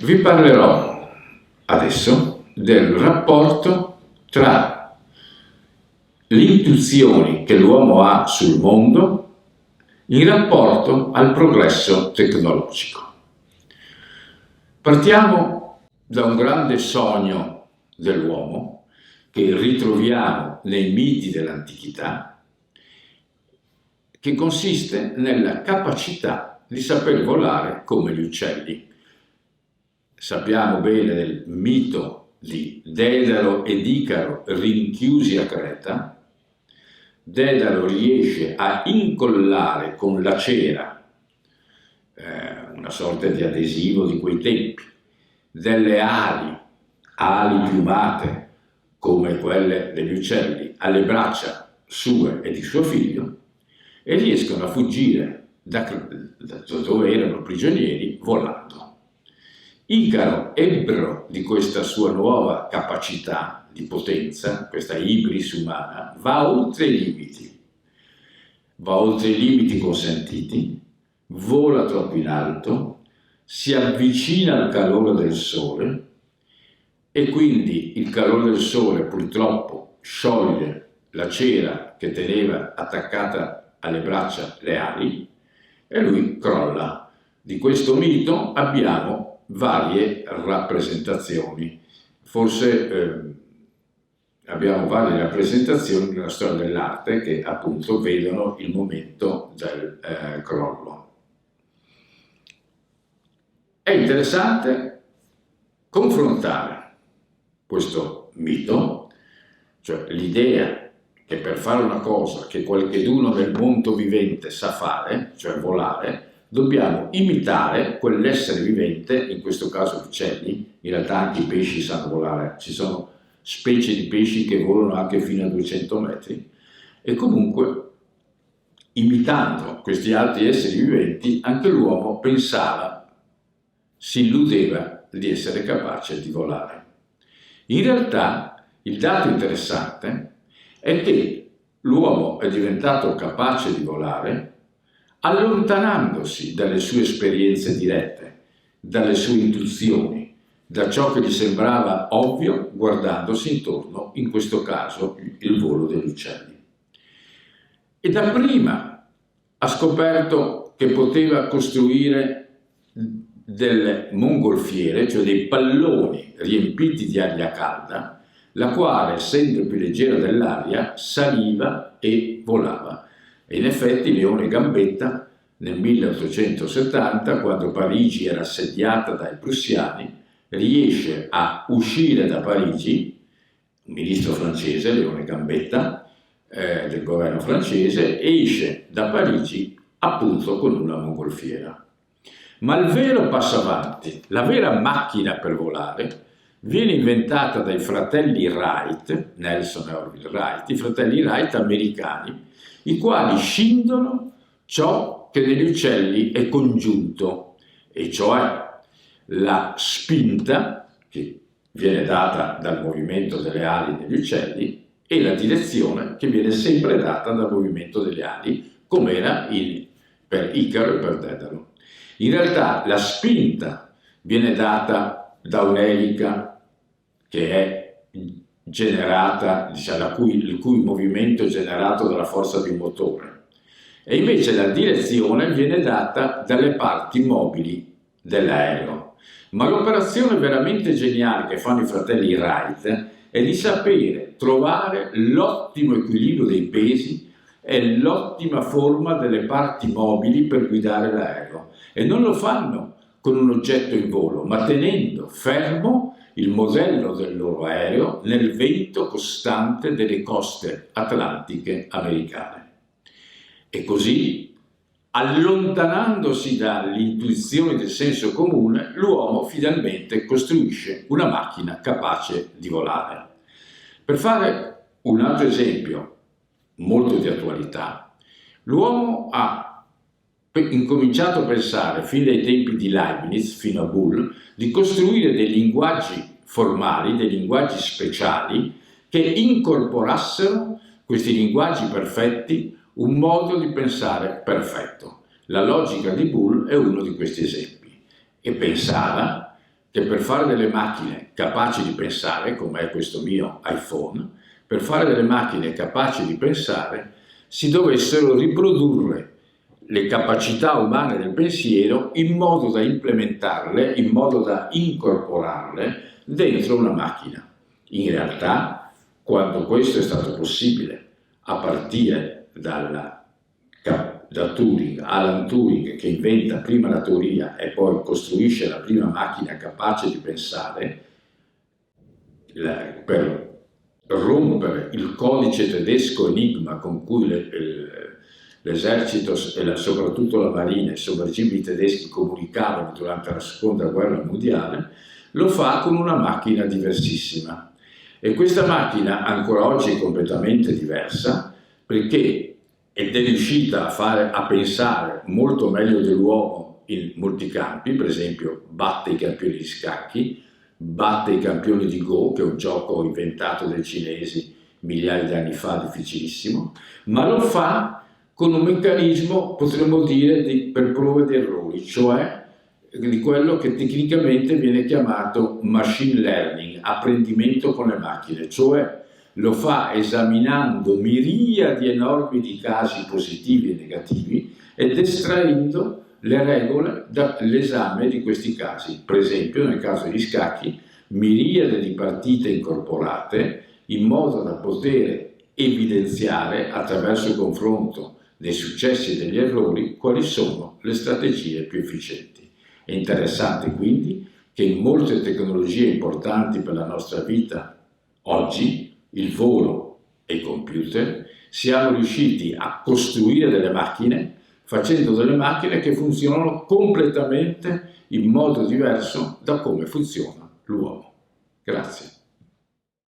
Vi parlerò adesso del rapporto tra le intuizioni che l'uomo ha sul mondo in rapporto al progresso tecnologico. Partiamo da un grande sogno dell'uomo che ritroviamo nei miti dell'antichità, che consiste nella capacità di saper volare come gli uccelli. Sappiamo bene del mito di Dedalo ed Icaro rinchiusi a Creta. Dedalo riesce a incollare con la cera, una sorta di adesivo di quei tempi, delle ali piumate come quelle degli uccelli, alle braccia sue e di suo figlio, e riescono a fuggire da dove erano prigionieri volando. Icaro, ebbro di questa sua nuova capacità di potenza, questa ibris umana, va oltre i limiti consentiti, vola troppo in alto, si avvicina al calore del sole e quindi il calore del sole purtroppo scioglie la cera che teneva attaccata alle braccia le ali e lui crolla. Di questo mito abbiamo varie rappresentazioni, forse abbiamo varie rappresentazioni nella storia dell'arte che appunto vedono il momento del crollo. È interessante confrontare questo mito, cioè l'idea che per fare una cosa che qualcheduno nel mondo vivente sa fare, cioè volare, dobbiamo imitare quell'essere vivente, in questo caso gli uccelli. In realtà anche i pesci sanno volare, ci sono specie di pesci che volano anche fino a 200 metri, e comunque imitando questi altri esseri viventi anche l'uomo pensava, si illudeva di essere capace di volare. In realtà il dato interessante è che l'uomo è diventato capace di volare allontanandosi dalle sue esperienze dirette, dalle sue intuizioni, da ciò che gli sembrava ovvio guardandosi intorno, in questo caso il volo degli uccelli. E dapprima ha scoperto che poteva costruire delle mongolfiere, cioè dei palloni riempiti di aria calda, la quale, essendo più leggera dell'aria, saliva e volava. E in effetti Leone Gambetta nel 1870, quando Parigi era assediata dai prussiani, riesce a uscire da Parigi, un ministro francese, Leone Gambetta, del governo francese, esce da Parigi appunto con una mongolfiera. Ma il vero passo avanti, la vera macchina per volare, viene inventata dai fratelli Wright, Nelson e Orville Wright, i fratelli Wright americani, i quali scindono ciò che negli uccelli è congiunto, e cioè la spinta che viene data dal movimento delle ali degli uccelli e la direzione che viene sempre data dal movimento delle ali, come era per Icaro e per Dedalo. In realtà la spinta viene data da un'elica che è generata, diciamo, il cui movimento è generato dalla forza di un motore, e invece la direzione viene data dalle parti mobili dell'aereo. Ma l'operazione veramente geniale che fanno i fratelli Wright è di sapere trovare l'ottimo equilibrio dei pesi e l'ottima forma delle parti mobili per guidare l'aereo, e non lo fanno con un oggetto in volo, ma tenendo fermo il modello del loro aereo nel vento costante delle coste atlantiche americane. E così, allontanandosi dall'intuizione del senso comune, l'uomo finalmente costruisce una macchina capace di volare. Per fare un altro esempio molto di attualità, l'uomo ha incominciato a pensare, fin dai tempi di Leibniz fino a Boole, di costruire dei linguaggi formali, dei linguaggi speciali che incorporassero questi linguaggi perfetti un modo di pensare perfetto. La logica di Boole è uno di questi esempi, e pensava che che per fare delle macchine capaci di pensare, come è questo mio iPhone, per fare delle macchine capaci di pensare si dovessero riprodurre le capacità umane del pensiero in modo da implementarle, in modo da incorporarle dentro una macchina. In realtà, quando questo è stato possibile, a partire da Turing, Alan Turing, che inventa prima la teoria e poi costruisce la prima macchina capace di pensare, per rompere il codice tedesco enigma con cui l'esercito e soprattutto la marina, i sommergibili tedeschi comunicavano durante la seconda guerra mondiale, lo fa con una macchina diversissima. E questa macchina ancora oggi è completamente diversa, perché ed è riuscita a pensare molto meglio dell'uomo in molti campi. Per esempio batte i campioni di scacchi, batte i campioni di Go, che è un gioco inventato dai cinesi migliaia di anni fa, difficilissimo, ma lo fa con un meccanismo, potremmo dire, per prove di errori, cioè di quello che tecnicamente viene chiamato machine learning, apprendimento con le macchine, cioè lo fa esaminando miriadi enormi di casi positivi e negativi ed estraendo le regole dall'esame di questi casi. Per esempio, nel caso degli scacchi, miriadi di partite incorporate in modo da poter evidenziare attraverso il confronto dei successi e degli errori quali sono le strategie più efficienti. È interessante quindi che in molte tecnologie importanti per la nostra vita oggi, il volo e i computer, siamo riusciti a costruire delle macchine facendo delle macchine che funzionano completamente in modo diverso da come funziona l'uomo. Grazie.